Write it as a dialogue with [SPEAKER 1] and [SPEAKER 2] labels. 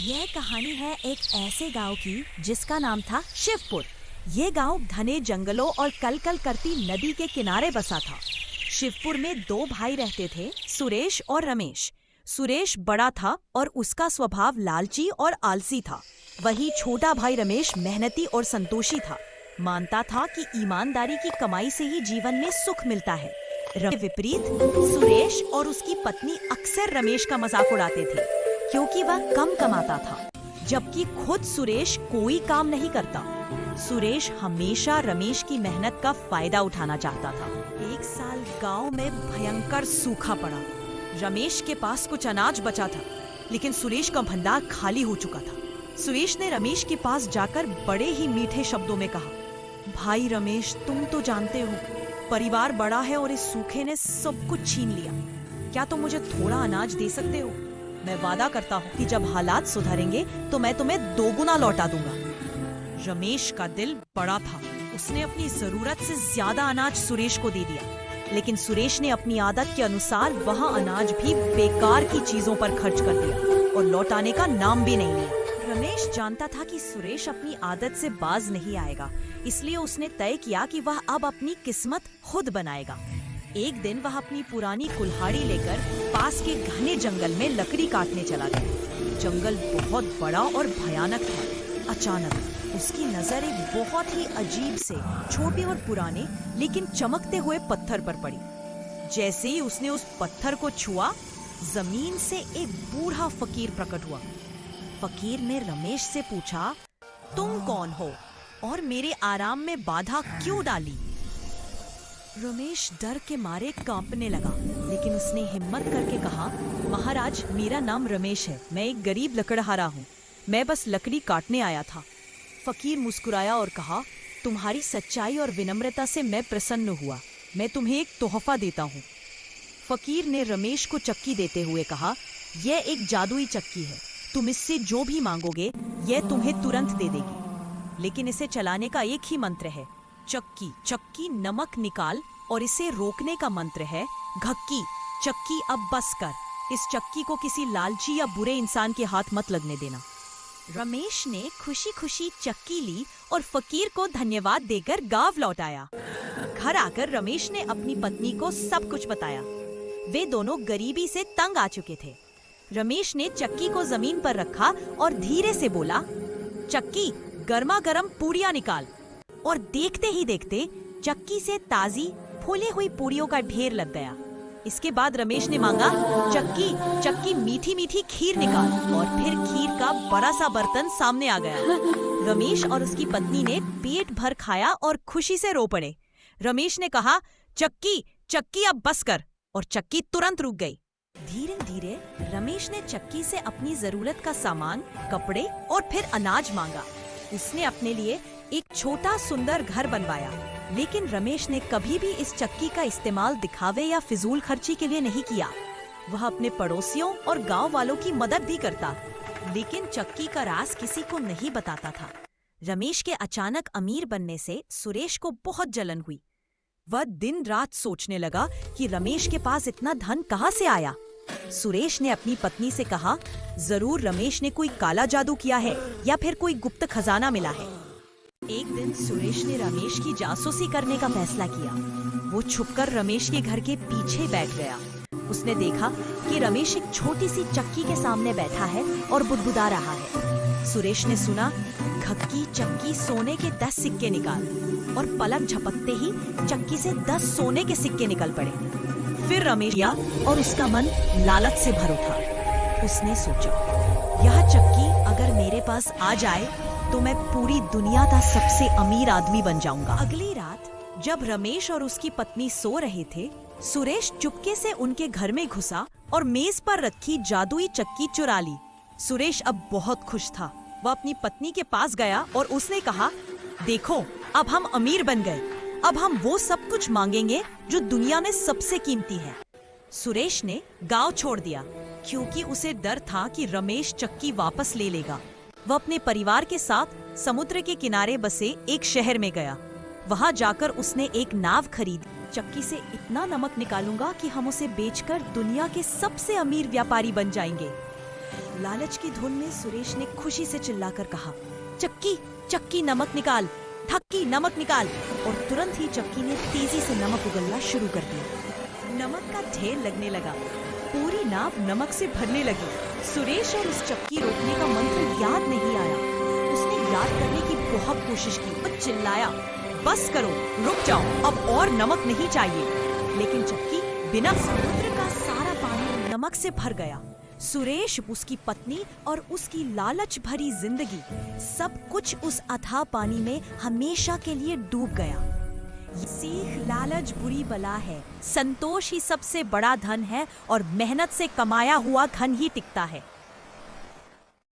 [SPEAKER 1] यह कहानी है एक ऐसे गांव की जिसका नाम था शिवपुर। ये गांव घने जंगलों और कलकल करती नदी के किनारे बसा था। शिवपुर में दो भाई रहते थे, सुरेश और रमेश। सुरेश बड़ा था और उसका स्वभाव लालची और आलसी था। वही छोटा भाई रमेश मेहनती और संतोषी था। मानता था कि ईमानदारी की कमाई से ही जीवन में सुख मिलता है। विपरीत सुरेश और उसकी पत्नी अक्सर रमेश का मजाक उड़ाते थे क्योंकि वह कम कमाता था, जबकि खुद सुरेश कोई काम नहीं करता। सुरेश हमेशा रमेश की मेहनत का फायदा उठाना चाहता था। एक साल गांव में भयंकर सूखा पड़ा। रमेश के पास कुछ अनाज बचा था, लेकिन सुरेश का भंडार खाली हो चुका था। सुरेश ने रमेश के पास जाकर बड़े ही मीठे शब्दों में कहा, भाई रमेश, तुम तो जानते हो परिवार बड़ा है और इस सूखे ने सब कुछ छीन लिया। क्या तुम मुझे थोड़ा अनाज दे सकते हो? मैं वादा करता हूँ कि जब हालात सुधरेंगे तो मैं तुम्हें दोगुना लौटा दूंगा। रमेश का दिल बड़ा था। उसने अपनी जरूरत से ज्यादा अनाज सुरेश को दे दिया, लेकिन सुरेश ने अपनी आदत के अनुसार वह अनाज भी बेकार की चीजों पर खर्च कर दिया और लौटाने का नाम भी नहीं लिया। रमेश जानता था कि सुरेश अपनी आदत से बाज नहीं आएगा, इसलिए उसने तय किया कि वह अब अपनी किस्मत खुद बनाएगा। एक दिन वह अपनी पुरानी कुल्हाड़ी लेकर पास के घने जंगल में लकड़ी काटने चला गया। जंगल बहुत बड़ा और भयानक था। अचानक उसकी नजर एक बहुत ही अजीब से छोटे और पुराने लेकिन चमकते हुए पत्थर पर पड़ी। जैसे ही उसने उस पत्थर को छुआ, जमीन से एक बूढ़ा फकीर प्रकट हुआ। फकीर ने रमेश से पूछा, तुम कौन हो और मेरे आराम में बाधा क्यों डाली? रमेश डर के मारे कांपने लगा, लेकिन उसने हिम्मत करके कहा, महाराज, मेरा नाम रमेश है। मैं एक गरीब लकड़हारा हूँ। मैं बस लकड़ी काटने आया था। फकीर मुस्कुराया और कहा, तुम्हारी सच्चाई और विनम्रता से मैं प्रसन्न हुआ। मैं तुम्हें एक तोहफा देता हूँ। फकीर ने रमेश को चक्की देते हुए कहा, यह एक जादुई चक्की है। तुम इससे जो भी मांगोगे यह तुम्हें तुरंत दे देगी, लेकिन इसे चलाने का एक ही मंत्र है, चक्की चक्की नमक निकाल, और इसे रोकने का मंत्र है, घक्की चक्की अब बस कर। इस चक्की को किसी लालची या बुरे इंसान के हाथ मत लगने देना। रमेश ने खुशी खुशी चक्की ली और फकीर को धन्यवाद देकर गांव लौट आया। घर आकर रमेश ने अपनी पत्नी को सब कुछ बताया। वे दोनों गरीबी से तंग आ चुके थे। रमेश ने चक्की को जमीन पर रखा और धीरे से बोला, चक्की गर्मा गर्म पूड़ियां निकाल। और देखते ही देखते चक्की से ताजी फूली हुई पूड़ियों का ढेर लग गया। इसके बाद रमेश ने मांगा, चक्की चक्की मीठी मीठी खीर निकाल। और फिर खीर का बड़ा सा बर्तन सामने आ गया। रमेश और उसकी पत्नी ने पेट भर खाया और खुशी से रो पड़े। रमेश ने कहा, चक्की चक्की अब बस कर, और चक्की तुरंत रुक गई। धीरे धीरे रमेश ने चक्की से अपनी जरूरत का सामान, कपड़े और फिर अनाज मांगा। उसने अपने लिए एक छोटा सुंदर घर बनवाया, लेकिन रमेश ने कभी भी इस चक्की का इस्तेमाल दिखावे या फिजूल खर्ची के लिए नहीं किया। वह अपने पड़ोसियों और गांव वालों की मदद भी करता, लेकिन चक्की का राज किसी को नहीं बताता था। रमेश के अचानक अमीर बनने से सुरेश को बहुत जलन हुई। वह दिन रात सोचने लगा कि रमेश के पास इतना धन कहाँ से आया। सुरेश ने अपनी पत्नी से कहा, जरूर रमेश ने कोई काला जादू किया है या फिर कोई गुप्त खजाना मिला है। एक दिन सुरेश ने रमेश की जासूसी करने का फैसला किया। वो छुपकर रमेश के घर के पीछे बैठ गया। उसने देखा कि रमेश एक छोटी सी चक्की के सामने बैठा है और बुदबुदा रहा है। सुरेश ने सुना, घक्की चक्की सोने के 10 सिक्के निकाल, और पलक झपकते ही चक्की से 10 सोने के सिक्के निकल पड़े। फिर रमेश किया और उसका मन लालच से भर उठा। उसने सोचा, यह चक्की अगर मेरे पास आ जाए तो मैं पूरी दुनिया का सबसे अमीर आदमी बन जाऊंगा। अगली रात जब रमेश और उसकी पत्नी सो रहे थे, सुरेश चुपके से उनके घर में घुसा और मेज पर रखी जादुई चक्की चुरा ली। सुरेश अब बहुत खुश था। वह अपनी पत्नी के पास गया और उसने कहा, देखो, अब हम अमीर बन गए। अब हम वो सब कुछ मांगेंगे जो दुनिया में सबसे कीमती है। सुरेश ने गांव छोड़ दिया क्योंकि उसे डर था कि रमेश चक्की वापस ले लेगा। वह अपने परिवार के साथ समुद्र के किनारे बसे एक शहर में गया। वहां जाकर उसने एक नाव खरीदी। चक्की से इतना नमक निकालूंगा कि हम उसे बेचकर दुनिया के सबसे अमीर व्यापारी बन जाएंगे। लालच की धुन में सुरेश ने खुशी से चिल्लाकर कहा, चक्की चक्की नमक निकाल, ढक्की नमक निकाल। और तुरंत ही चक्की ने तेजी से नमक उगलना शुरू कर दिया। नमक का ढेर लगने लगा, पूरी नाव नमक से भरने लगी। सुरेश और उस चक्की रोकने का मंत्र याद नहीं आया। उसने याद करने की बहुत कोशिश की, पर चिल्लाया, बस करो, रुक जाओ, अब और नमक नहीं चाहिए। लेकिन चक्की बिना समुद्र का सारा पानी नमक से भर गया। सुरेश, उसकी पत्नी और उसकी लालच भरी जिंदगी, सब कुछ उस अथाह पानी में हमेशा के लिए डूब गया। ये सीख, लालच बुरी बला है, संतोष ही सबसे बड़ा धन है और मेहनत से कमाया हुआ धन ही टिकता है।